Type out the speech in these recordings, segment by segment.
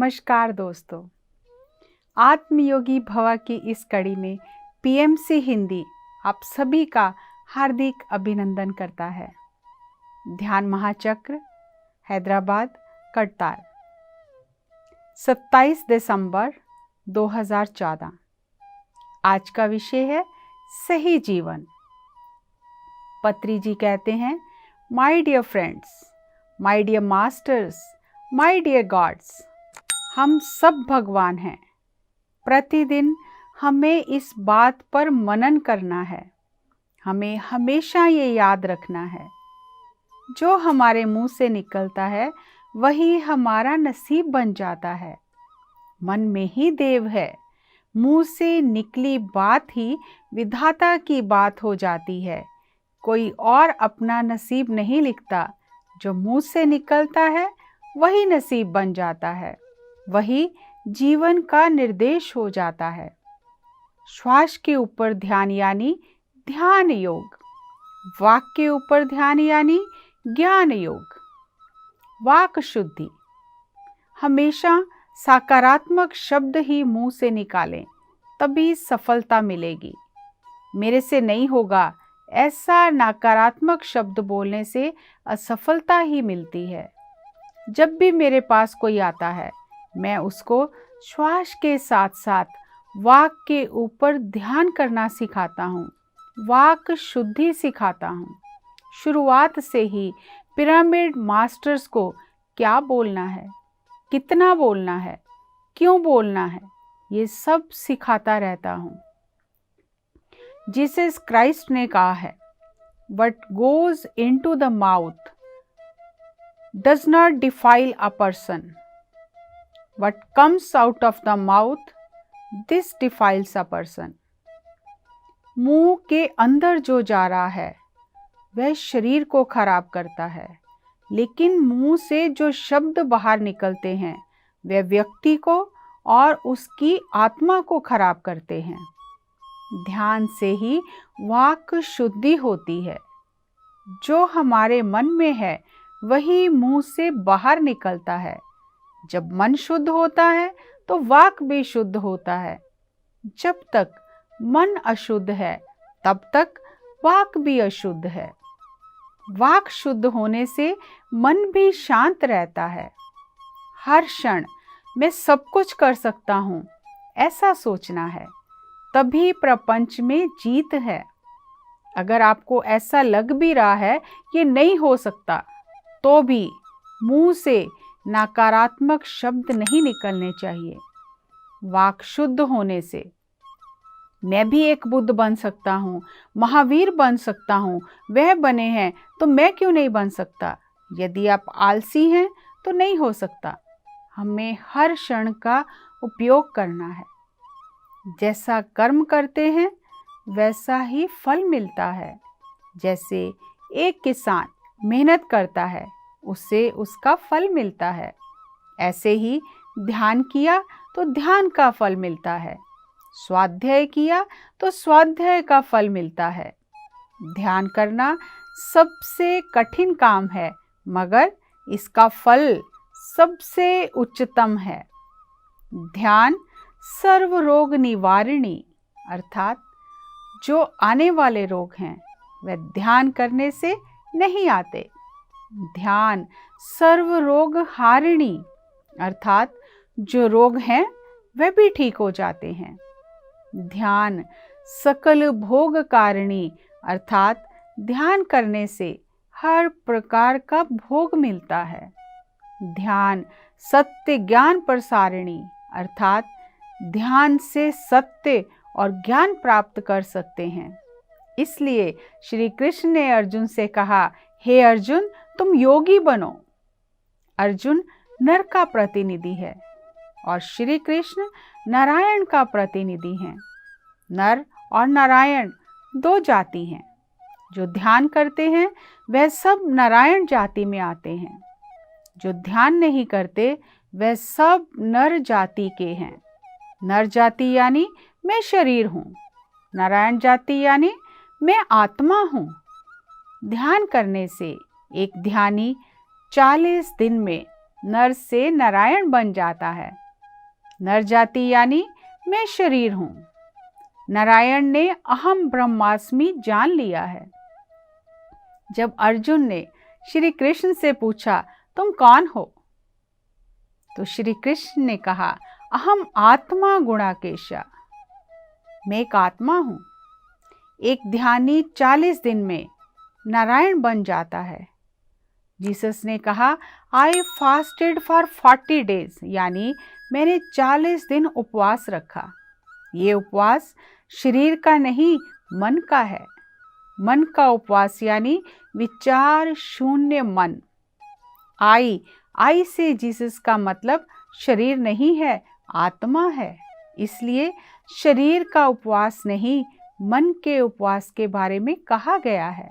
नमस्कार दोस्तों, आत्मयोगी भवा की इस कड़ी में पीएमसी हिंदी आप सभी का हार्दिक अभिनंदन करता है। ध्यान महाचक्र, हैदराबाद, करतार, 27 दिसंबर 2014। आज का विषय है सही जीवन। पत्री जी कहते हैं, my dear friends, my dear masters, my dear gods, हम सब भगवान हैं। प्रतिदिन हमें इस बात पर मनन करना है। हमें हमेशा ये याद रखना है, जो हमारे मुंह से निकलता है वही हमारा नसीब बन जाता है। मन में ही देव है, मुंह से निकली बात ही विधाता की बात हो जाती है। कोई और अपना नसीब नहीं लिखता, जो मुंह से निकलता है वही नसीब बन जाता है, वही जीवन का निर्देश हो जाता है। श्वास के ऊपर ध्यान यानी ध्यान योग, वाक के ऊपर ध्यान यानी ज्ञान योग। वाक शुद्धि, हमेशा सकारात्मक शब्द ही मुंह से निकालें, तभी सफलता मिलेगी। मेरे से नहीं होगा, ऐसा नकारात्मक शब्द बोलने से असफलता ही मिलती है। जब भी मेरे पास कोई आता है, मैं उसको श्वास के साथ साथ वाक के ऊपर ध्यान करना सिखाता हूँ, वाक शुद्धि सिखाता हूँ। शुरुआत से ही पिरामिड मास्टर्स को क्या बोलना है, कितना बोलना है, क्यों बोलना है, ये सब सिखाता रहता हूँ। जीसस क्राइस्ट ने कहा है, What goes into the mouth does not defile a person. What comes out of the mouth, this defiles a person. मुंह के अंदर जो जा रहा है वह शरीर को खराब करता है, लेकिन मुंह से जो शब्द बाहर निकलते हैं वे व्यक्ति को और उसकी आत्मा को खराब करते हैं। ध्यान से ही वाक शुद्धि होती है। जो हमारे मन में है वही मुंह से बाहर निकलता है। जब मन शुद्ध होता है तो वाक भी शुद्ध होता है। जब तक मन अशुद्ध है तब तक वाक भी अशुद्ध है। वाक शुद्ध होने से मन भी शांत रहता है। हर क्षण मैं सब कुछ कर सकता हूँ, ऐसा सोचना है, तभी प्रपंच में जीत है। अगर आपको ऐसा लग भी रहा है ये नहीं हो सकता, तो भी मुंह से नकारात्मक शब्द नहीं निकलने चाहिए। वाक शुद्ध होने से मैं भी एक बुद्ध बन सकता हूँ, महावीर बन सकता हूँ, वह बने हैं तो मैं क्यों नहीं बन सकता। यदि आप आलसी हैं तो नहीं हो सकता। हमें हर क्षण का उपयोग करना है। जैसा कर्म करते हैं वैसा ही फल मिलता है। जैसे एक किसान मेहनत करता है, उससे उसका फल मिलता है। ऐसे ही ध्यान किया तो ध्यान का फल मिलता है, स्वाध्याय किया तो स्वाध्याय का फल मिलता है। ध्यान करना सबसे कठिन काम है, मगर इसका फल सबसे उच्चतम है। ध्यान सर्व रोग निवारिणी, अर्थात जो आने वाले रोग हैं वह ध्यान करने से नहीं आते। ध्यान सर्व रोग हारिणी, अर्थात जो रोग हैं वह भी ठीक हो जाते हैं। ध्यान सकल भोग कारिणी, अर्थात ध्यान करने से हर प्रकार का भोग मिलता है। ध्यान सत्य ज्ञान प्रसारिणी, अर्थात ध्यान से सत्य और ज्ञान प्राप्त कर सकते हैं। इसलिए श्री कृष्ण ने अर्जुन से कहा, हे अर्जुन, तुम योगी बनो। अर्जुन नर का प्रतिनिधि है और श्री कृष्ण नारायण का प्रतिनिधि हैं। नर और नारायण दो जाति हैं। जो ध्यान करते हैं वह सब नारायण जाति में आते हैं। जो ध्यान नहीं करते वह सब नर जाति के हैं। नर जाति यानी मैं शरीर हूँ, नारायण जाति यानी मैं आत्मा हूँ। ध्यान करने से एक ध्यानी 40 दिन में नर से नारायण बन जाता है। नर जाति यानी मैं शरीर हूँ। नारायण ने अहम ब्रह्मास्मि जान लिया है। जब अर्जुन ने श्री कृष्ण से पूछा तुम कौन हो, तो श्री कृष्ण ने कहा अहम आत्मा गुणाकेशा, मैं एक आत्मा हूँ। एक ध्यानी 40 दिन में नारायण बन जाता है। जीसस ने कहा आई फास्टेड फॉर 40 डेज, यानी मैंने 40 दिन उपवास रखा। ये उपवास शरीर का नहीं, मन का है। मन का उपवास यानी विचार शून्य मन। आई से जीसस का मतलब शरीर नहीं है, आत्मा है। इसलिए शरीर का उपवास नहीं, मन के उपवास के बारे में कहा गया है,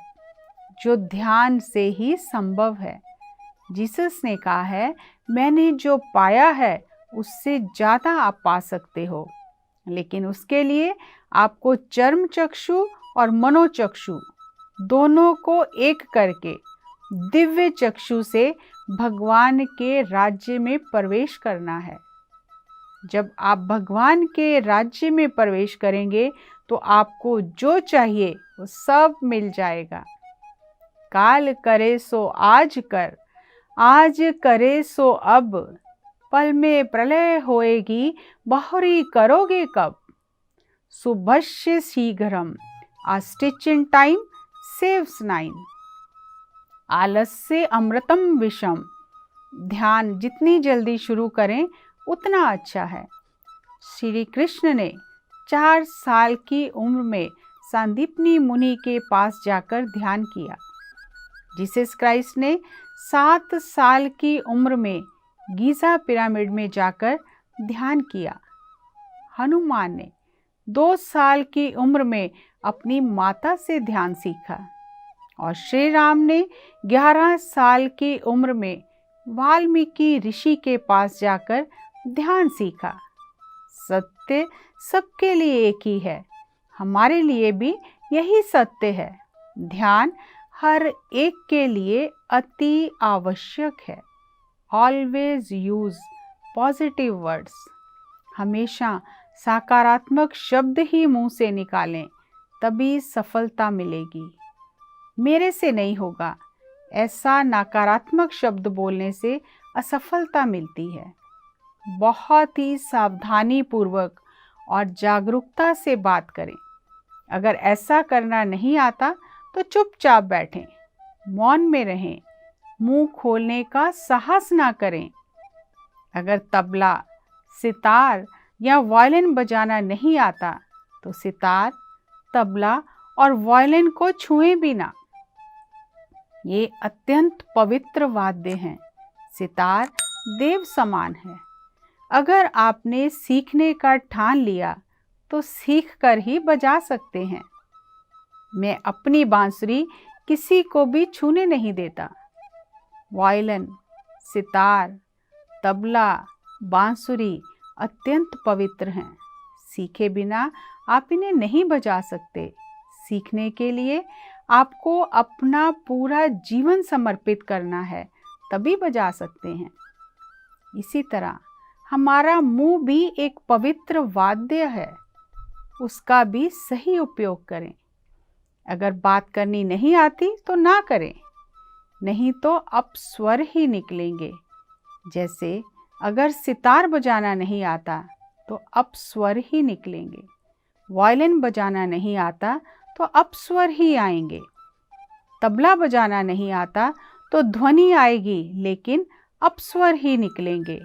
जो ध्यान से ही संभव है। जीसस ने कहा है मैंने जो पाया है उससे ज़्यादा आप पा सकते हो, लेकिन उसके लिए आपको चर्म चक्षु और मनोचक्षु दोनों को एक करके दिव्य चक्षु से भगवान के राज्य में प्रवेश करना है। जब आप भगवान के राज्य में प्रवेश करेंगे तो आपको जो चाहिए वो सब मिल जाएगा। काल करे सो आज कर, आज करे सो अब, पल में प्रलय होएगी, बहुरी करोगे कब। सुभस्य शीघ्रम, आ स्टिच इन टाइम सेव्स 9। आलस्य अमृतम विषम, ध्यान जितनी जल्दी शुरू करें उतना अच्छा है। श्री कृष्ण ने 4 साल की उम्र में सांदीपनी मुनि के पास जाकर ध्यान किया। जीसस क्राइस्ट ने 7 साल की उम्र में गीज़ा पिरामिड में जाकर ध्यान किया। हनुमान ने 2 साल की उम्र में अपनी माता से ध्यान सीखा और श्री राम ने 11 साल की उम्र में वाल्मीकि ऋषि के पास जाकर ध्यान सीखा। सत्य सबके लिए एक ही है, हमारे लिए भी यही सत्य है। ध्यान हर एक के लिए अति आवश्यक है। ऑलवेज यूज पॉजिटिव वर्ड्स, हमेशा सकारात्मक शब्द ही मुंह से निकालें, तभी सफलता मिलेगी। मेरे से नहीं होगा, ऐसा नकारात्मक शब्द बोलने से असफलता मिलती है। बहुत ही सावधानी पूर्वक और जागरूकता से बात करें। अगर ऐसा करना नहीं आता तो चुपचाप बैठें, मौन में रहें, मुंह खोलने का साहस ना करें। अगर तबला, सितार या वायलिन बजाना नहीं आता तो सितार, तबला और वायलिन को छुएं भी ना। ये अत्यंत पवित्र वाद्य हैं। सितार देव समान है। अगर आपने सीखने का ठान लिया तो सीख कर ही बजा सकते हैं। मैं अपनी बांसुरी किसी को भी छूने नहीं देता। वायलिन, सितार, तबला, बांसुरी अत्यंत पवित्र हैं। सीखे बिना आप इन्हें नहीं बजा सकते। सीखने के लिए आपको अपना पूरा जीवन समर्पित करना है, तभी बजा सकते हैं। इसी तरह हमारा मुंह भी एक पवित्र वाद्य है, उसका भी सही उपयोग करें। अगर बात करनी नहीं आती तो ना करें, नहीं तो अपस्वर ही निकलेंगे। जैसे अगर सितार बजाना नहीं आता तो अपस्वर ही निकलेंगे। वायलिन बजाना नहीं आता तो अपस्वर ही आएंगे। तबला बजाना नहीं आता तो ध्वनि आएगी, लेकिन अपस्वर ही निकलेंगे।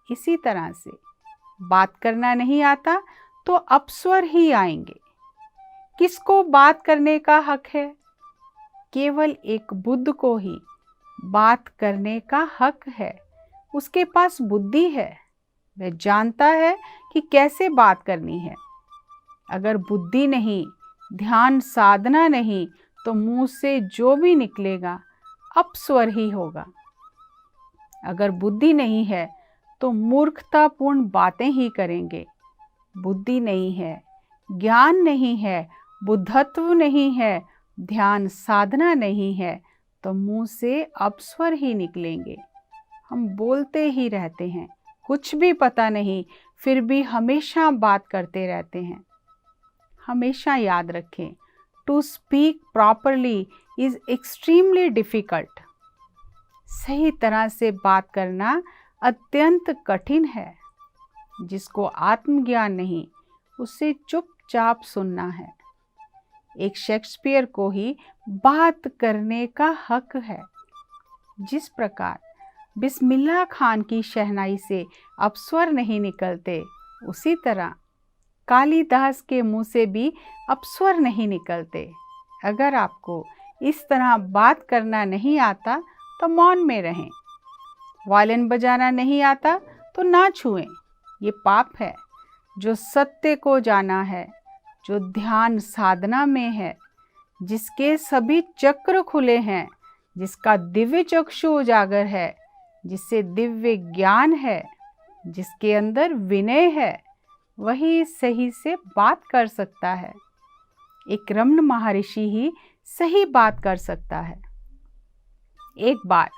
इसी तरह से बात करना नहीं आता तो अपस्वर ही आएंगे। किसको बात करने का हक है? केवल एक बुद्ध को ही बात करने का हक है। उसके पास बुद्धि है, वह जानता है कि कैसे बात करनी है। अगर बुद्धि नहीं, ध्यान साधना नहीं, तो मुंह से जो भी निकलेगा अपस्वर ही होगा। अगर बुद्धि नहीं है तो मूर्खतापूर्ण बातें ही करेंगे। बुद्धि नहीं है, ज्ञान नहीं है, बुद्धत्व नहीं है, ध्यान साधना नहीं है, तो मुंह से अपस्वर ही निकलेंगे। हम बोलते ही रहते हैं, कुछ भी पता नहीं, फिर भी हमेशा बात करते रहते हैं। हमेशा याद रखें, to speak properly is extremely difficult. सही तरह से बात करना अत्यंत कठिन है। जिसको आत्मज्ञान नहीं, उसे चुपचाप सुनना है। एक शेक्सपियर को ही बात करने का हक है। जिस प्रकार बिस्मिल्लाह खान की शहनाई से अपस्वर नहीं निकलते, उसी तरह कालिदास के मुंह से भी अपस्वर नहीं निकलते। अगर आपको इस तरह बात करना नहीं आता तो मौन में रहें। वायलिन बजाना नहीं आता तो ना छुएं, ये पाप है। जो सत्य को जाना है, जो ध्यान साधना में है, जिसके सभी चक्र खुले हैं, जिसका दिव्य चक्षु उजागर है, जिससे दिव्य ज्ञान है, जिसके अंदर विनय है, वही सही से बात कर सकता है। एक रमण महर्षि ही सही बात कर सकता है। एक बार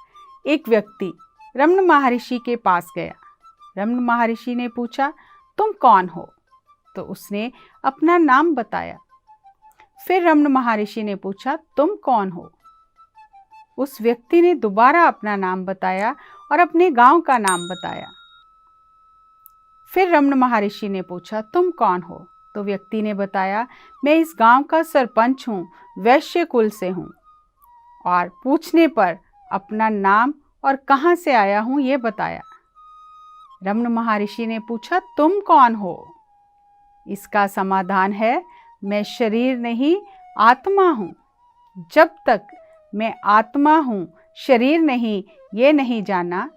एक व्यक्ति रमण महर्षि के पास गया। रमण महर्षि ने पूछा, तुम कौन हो? तो उसने अपना नाम बताया। फिर रमण महर्षि ने पूछा, तुम कौन हो? उस व्यक्ति ने दोबारा अपना नाम बताया और अपने गांव का नाम बताया। फिर रमण महर्षि ने पूछा, तुम कौन हो? तो व्यक्ति ने बताया, मैं इस गांव का सरपंच हूँ, वैश्य कुल से हूँ। और पूछने पर अपना नाम और कहाँ से आया हूँ ये बताया। रमण महर्षि ने पूछा, तुम कौन हो? इसका समाधान है, मैं शरीर नहीं आत्मा हूँ। जब तक मैं आत्मा हूँ, शरीर नहीं, ये नहीं जाना,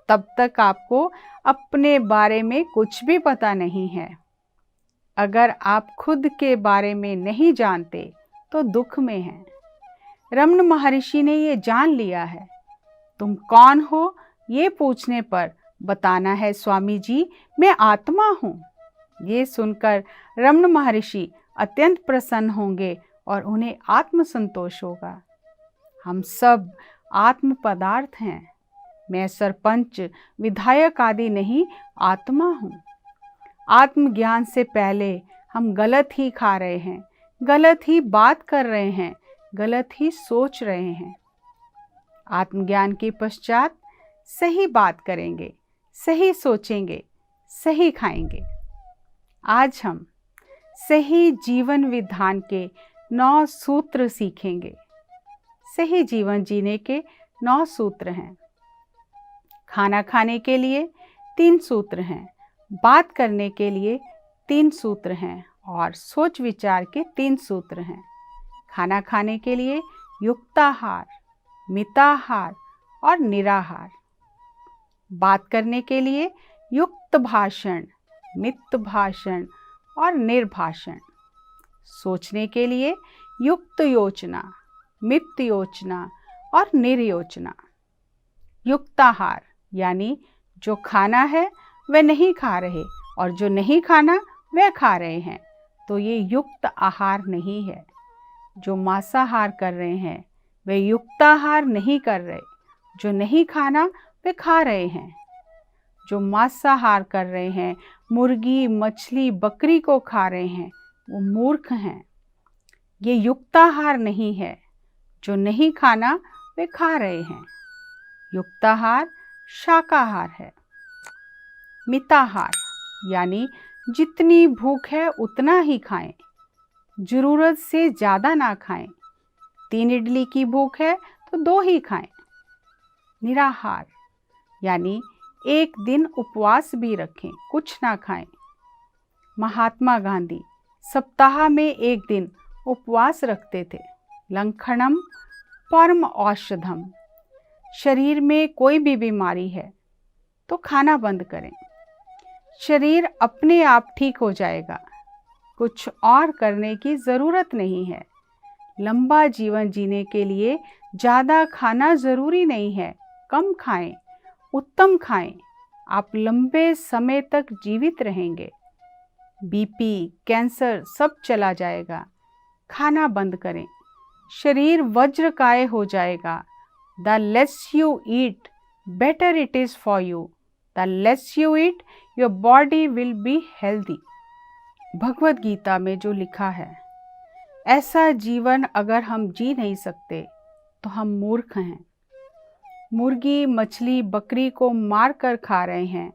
तब तक आपको अपने बारे में कुछ भी पता नहीं है। अगर आप खुद के बारे में नहीं जानते तो दुख में हैं। रमण महर्षि ने ये जान लिया है। तुम कौन हो ये पूछने पर बताना है, स्वामी जी मैं आत्मा हूँ। ये सुनकर रमण महर्षि अत्यंत प्रसन्न होंगे और उन्हें आत्मसंतोष होगा। हम सब आत्म पदार्थ हैं। मैं सरपंच, विधायक आदि नहीं, आत्मा हूँ। आत्मज्ञान से पहले हम गलत ही खा रहे हैं, गलत ही बात कर रहे हैं, गलत ही सोच रहे हैं। आत्मज्ञान के पश्चात सही बात करेंगे, सही सोचेंगे, सही खाएंगे। आज हम सही जीवन विधान के 9 सूत्र सीखेंगे। सही जीवन जीने के 9 सूत्र हैं। खाना खाने के लिए 3 सूत्र हैं, बात करने के लिए 3 सूत्र हैं और सोच विचार के 3 सूत्र हैं। खाना खाने के लिए युक्ताहार, मिताहार और निराहार। बात करने के लिए युक्त भाषण, मित भाषण और निर्भाषण। सोचने के लिए युक्त योजना, मित योजना और निर्योजना। युक्ताहार यानी जो खाना है वह नहीं खा रहे और जो नहीं खाना वह खा रहे हैं, तो ये युक्त आहार नहीं है। जो मांसाहार कर रहे हैं वे युक्ताहार नहीं कर रहे। जो नहीं खाना वे खा रहे हैं। जो मांसाहार कर रहे हैं, मुर्गी, मछली, बकरी को खा रहे हैं, वो मूर्ख हैं। ये युक्ताहार नहीं है। जो नहीं खाना वे खा रहे हैं। युक्ताहार शाकाहार है। मिताहार यानी जितनी भूख है उतना ही खाएं, जरूरत से ज़्यादा ना खाएं। 3 इडली की भूख है तो 2 ही खाएं। निराहार यानी एक दिन उपवास भी रखें, कुछ ना खाएं। महात्मा गांधी सप्ताह में एक दिन उपवास रखते थे। लंघनम परम औषधम। शरीर में कोई भी बीमारी है तो खाना बंद करें, शरीर अपने आप ठीक हो जाएगा। कुछ और करने की ज़रूरत नहीं है। लंबा जीवन जीने के लिए ज़्यादा खाना ज़रूरी नहीं है। कम खाएं, उत्तम खाएं। आप लंबे समय तक जीवित रहेंगे। बीपी, कैंसर सब चला जाएगा। खाना बंद करें, शरीर वज्रकाय हो जाएगा। The less you eat, better it is for you. The less you eat, your body will be healthy. Bhagavad Gita में जो लिखा है, ऐसा जीवन अगर हम जी नहीं सकते तो हम मूर्ख हैं। मुर्गी, मछली, बकरी को मार कर खा रहे हैं,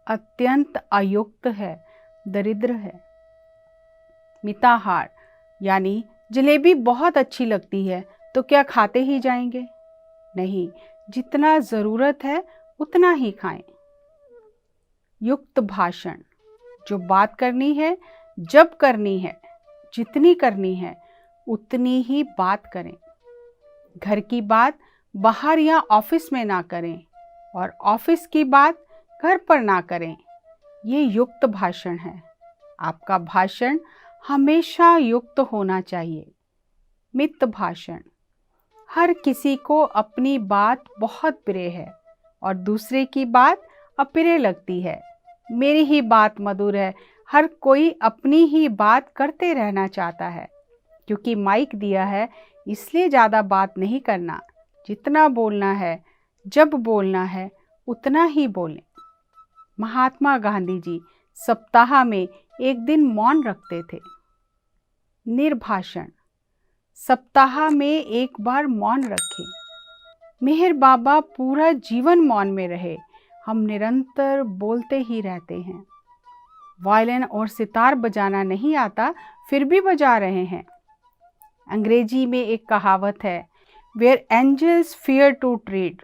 अत्यंत अयुक्त है, दरिद्र है। मिताहार यानी जलेबी बहुत अच्छी लगती है तो क्या खाते ही जाएंगे? नहीं, जितना ज़रूरत है उतना ही खाएं। युक्त भाषण, जो बात करनी है, जब करनी है, जितनी करनी है उतनी ही बात करें। घर की बात बाहर या ऑफिस में ना करें और ऑफिस की बात घर पर ना करें। ये युक्त भाषण है। आपका भाषण हमेशा युक्त होना चाहिए। मित भाषण, हर किसी को अपनी बात बहुत प्रिय है और दूसरे की बात अप्रिय लगती है। मेरी ही बात मधुर है, हर कोई अपनी ही बात करते रहना चाहता है। क्योंकि माइक दिया है इसलिए ज़्यादा बात नहीं करना। जितना बोलना है, जब बोलना है उतना ही बोलें। महात्मा गांधी जी सप्ताह में एक दिन मौन रखते थे। निर्भाषण, सप्ताह में एक बार मौन रखें। मेहर बाबा पूरा जीवन मौन में रहे। हम निरंतर बोलते ही रहते हैं। वायलिन और सितार बजाना नहीं आता, फिर भी बजा रहे हैं। अंग्रेजी में एक कहावत है, Where angels fear to tread,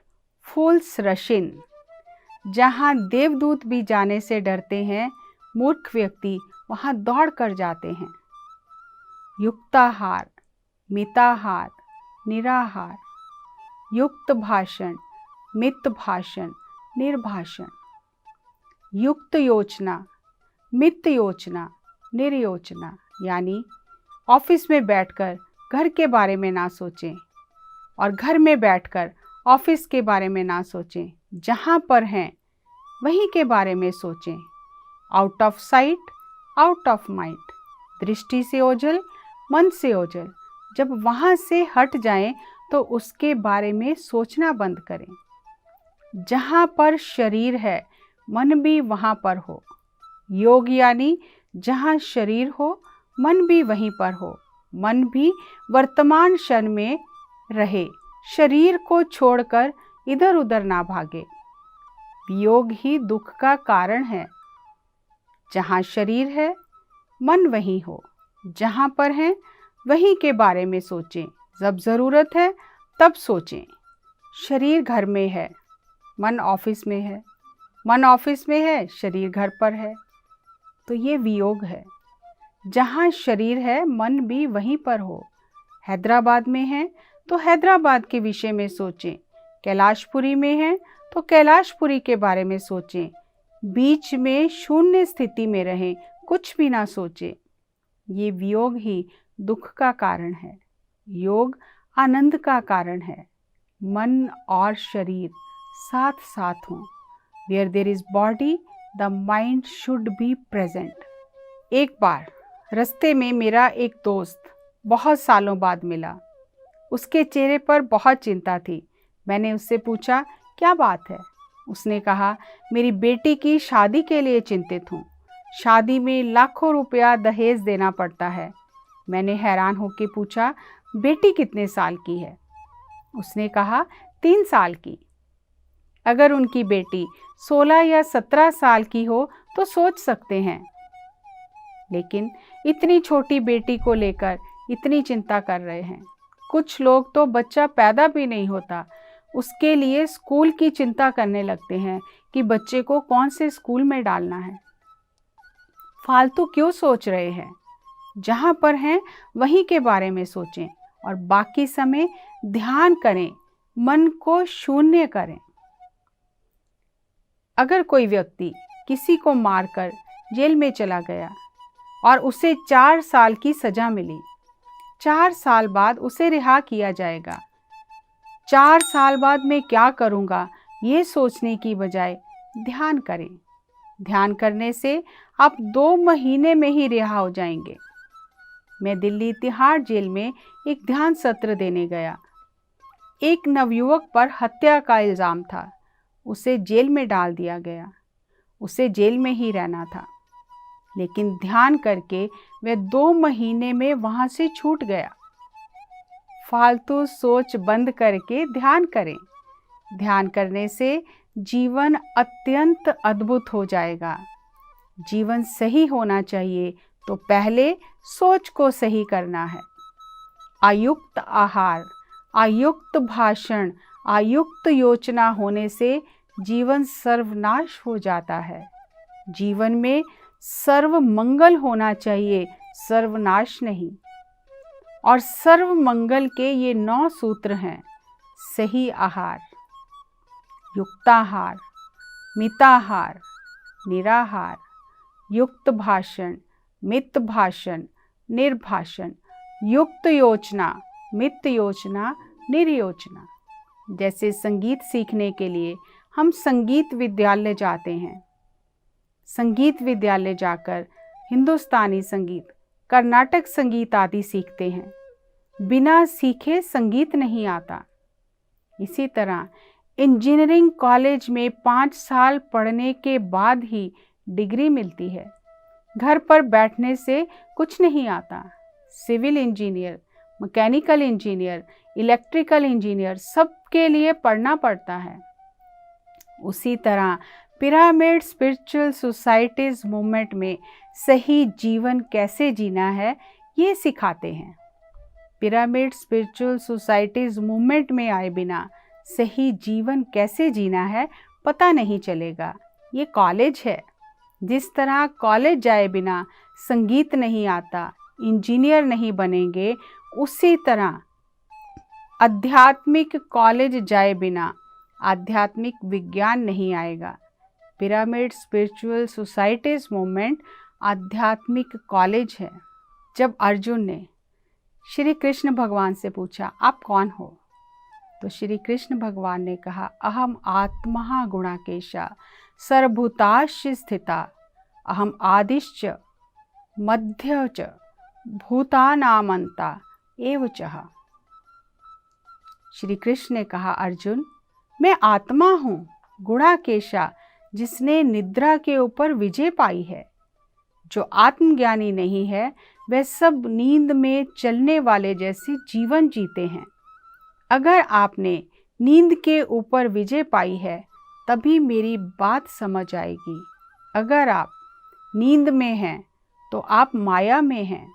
fools rush in. जहाँ देवदूत भी जाने से डरते हैं, मूर्ख व्यक्ति वहाँ दौड़ कर जाते हैं। युक्ताहार, मिताहार, निराहार। युक्त भाषण, मित भाषण, निर्भाषण। युक्त योजना, मित योजना, निर्योजना। यानी ऑफिस में बैठकर घर के बारे में ना सोचें और घर में बैठकर ऑफिस के बारे में ना सोचें। जहाँ पर हैं वहीं के बारे में सोचें। Out of site, out of mind. दृष्टि से ओझल, मन से ओझल। जब वहाँ से हट जाएं तो उसके बारे में सोचना बंद करें। जहाँ पर शरीर है, मन भी वहाँ पर हो। योग यानी जहाँ शरीर हो, मन भी वहीं पर हो। मन भी वर्तमान क्षण में रहे, शरीर को छोड़कर इधर उधर ना भागे। वियोग ही दुख का कारण है। जहाँ शरीर है, मन वहीं हो। जहाँ पर है वहीं के बारे में सोचें। जब ज़रूरत है तब सोचें। शरीर घर में है, मन ऑफिस में है। मन ऑफिस में है, शरीर घर पर है। तो ये वियोग है। जहाँ शरीर है, मन भी वहीं पर हो। हैदराबाद में है तो हैदराबाद के विषय में सोचें। कैलाशपुरी में है तो कैलाशपुरी के बारे में सोचें। बीच में शून्य स्थिति में रहें, कुछ भी ना सोचें। ये वियोग ही दुख का कारण है। योग आनंद का कारण है। मन और शरीर साथ साथ हों। Where there is body, the mind should be present. एक बार रास्ते में मेरा एक दोस्त बहुत सालों बाद मिला। उसके चेहरे पर बहुत चिंता थी। मैंने उससे पूछा, क्या बात है? उसने कहा, मेरी बेटी की शादी के लिए चिंतित हूँ। शादी में लाखों रुपया दहेज देना पड़ता है। मैंने हैरान होकर पूछा, बेटी कितने साल की है? उसने कहा, 3 साल की। अगर उनकी बेटी 16 या 17 साल की हो तो सोच सकते हैं, लेकिन इतनी छोटी बेटी को लेकर इतनी चिंता कर रहे हैं। कुछ लोग तो बच्चा पैदा भी नहीं होता, उसके लिए स्कूल की चिंता करने लगते हैं कि बच्चे को कौन से स्कूल में डालना है। फालतू क्यों सोच रहे हैं? जहाँ पर हैं वहीं के बारे में सोचें और बाकी समय ध्यान करें, मन को शून्य करें। अगर कोई व्यक्ति किसी को मारकर जेल में चला गया और उसे 4 साल की सज़ा मिली, 4 साल बाद उसे रिहा किया जाएगा। 4 साल बाद मैं क्या करूँगा, ये सोचने की बजाय ध्यान करें। ध्यान करने से आप 2 महीने में ही रिहा हो जाएंगे। मैं दिल्ली तिहाड़ जेल में एक ध्यान सत्र देने गया। एक नवयुवक पर हत्या का इल्ज़ाम था। उसे जेल में डाल दिया गया। उसे जेल में ही रहना था, लेकिन ध्यान करके वह 2 महीने में वहाँ से छूट गया। फालतू सोच बंद करके ध्यान करें। ध्यान करने से जीवन अत्यंत अद्भुत हो जाएगा। जीवन सही होना चाहिए तो पहले सोच को सही करना है। अयुक्त आहार, अयुक्त भाषण, अयुक्त योजना होने से जीवन सर्वनाश हो जाता है। जीवन में सर्व मंगल होना चाहिए, सर्वनाश नहीं। और सर्व मंगल के ये 9 सूत्र हैं। सही आहार, युक्ताहार, मिताहार, निराहार, युक्त भाषण, मित भाषण, निर्भाषण, युक्त योजना, मित योजना, निर्योजना। जैसे संगीत सीखने के लिए हम संगीत विद्यालय जाते हैं। संगीत विद्यालय जाकर हिंदुस्तानी संगीत, कर्नाटक संगीत आदि सीखते हैं। बिना सीखे संगीत नहीं आता। इसी तरह इंजीनियरिंग कॉलेज में 5 साल पढ़ने के बाद ही डिग्री मिलती है। घर पर बैठने से कुछ नहीं आता। Civil engineer, mechanical engineer, electrical engineer सबके लिए पढ़ना पड़ता है। उसी तरह पिरामिड स्पिरिचुअल सोसाइटीज मूवमेंट में सही जीवन कैसे जीना है ये सिखाते हैं। पिरामिड स्पिरिचुअल सोसाइटीज मूवमेंट में आए बिना सही जीवन कैसे जीना है पता नहीं चलेगा। ये कॉलेज है। जिस तरह कॉलेज जाए बिना संगीत नहीं आता, इंजीनियर नहीं बनेंगे, उसी तरह आध्यात्मिक कॉलेज जाए बिना आध्यात्मिक विज्ञान नहीं आएगा। पिरामिड स्पिरिचुअल सोसाइटीज मूवमेंट आध्यात्मिक कॉलेज है। जब अर्जुन ने श्री कृष्ण भगवान से पूछा, आप कौन हो? तो श्री कृष्ण भगवान ने कहा, अहम आत्मा गुणाकेशा सर्वभूताश्च स्थिता अहम आदिश्च मध्य च भूतानामंता एव चः। श्री कृष्ण ने कहा, अर्जुन मैं आत्मा हूँ, गुणाकेशा, जिसने निद्रा के ऊपर विजय पाई है। जो आत्मज्ञानी नहीं है वह सब नींद में चलने वाले जैसे जीवन जीते हैं। अगर आपने नींद के ऊपर विजय पाई है तभी मेरी बात समझ आएगी। अगर आप नींद में हैं तो आप माया में हैं,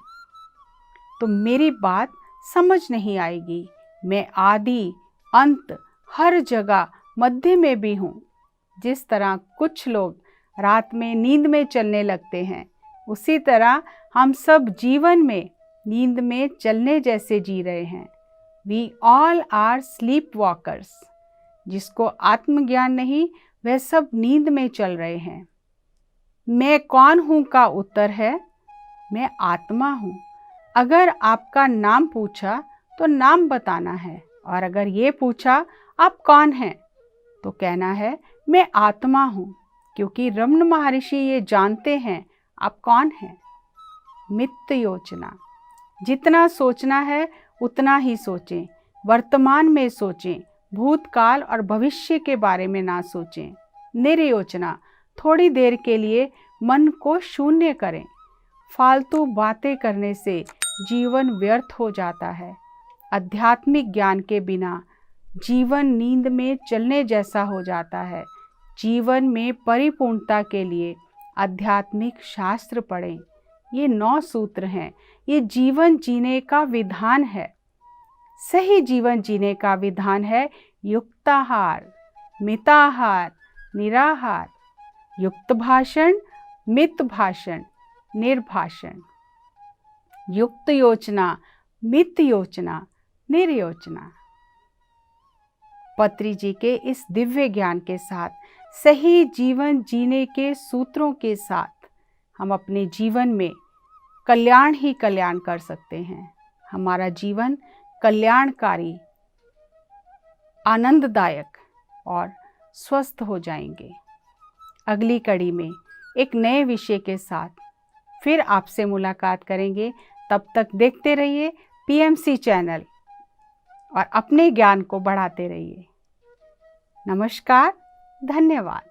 तो मेरी बात समझ नहीं आएगी। मैं आदि अंत हर जगह मध्य में भी हूँ। जिस तरह कुछ लोग रात में नींद में चलने लगते हैं, उसी तरह हम सब जीवन में नींद में चलने जैसे जी रहे हैं। We all are sleepwalkers। जिसको आत्मज्ञान नहीं वह सब नींद में चल रहे हैं। मैं कौन हूँ का उत्तर है, मैं आत्मा हूँ। अगर आपका नाम पूछा तो नाम बताना है, और अगर ये पूछा आप कौन हैं तो कहना है मैं आत्मा हूँ, क्योंकि रमण महर्षि ये जानते हैं आप कौन हैं। मित्त योजना, जितना सोचना है उतना ही सोचें। वर्तमान में सोचें, भूतकाल और भविष्य के बारे में ना सोचें। निर्योजना, थोड़ी देर के लिए मन को शून्य करें। फालतू बातें करने से जीवन व्यर्थ हो जाता है। आध्यात्मिक ज्ञान के बिना जीवन नींद में चलने जैसा हो जाता है। जीवन में परिपूर्णता के लिए आध्यात्मिक शास्त्र पढ़ें। ये 9 सूत्र हैं। ये जीवन जीने का विधान है। सही जीवन जीने का विधान है युक्ताहार, मिताहार, निराहार, युक्त भाषण, मित भाषण, निर्भाषण, युक्त योजना, मित योजना, निर्योजना। पत्री जी के इस दिव्य ज्ञान के साथ, सही जीवन जीने के सूत्रों के साथ हम अपने जीवन में कल्याण ही कल्याण कर सकते हैं। हमारा जीवन कल्याणकारी, आनंददायक और स्वस्थ हो जाएंगे। अगली कड़ी में एक नए विषय के साथ फिर आपसे मुलाकात करेंगे। तब तक देखते रहिए PMC चैनल और अपने ज्ञान को बढ़ाते रहिए। नमस्कार, धन्यवाद।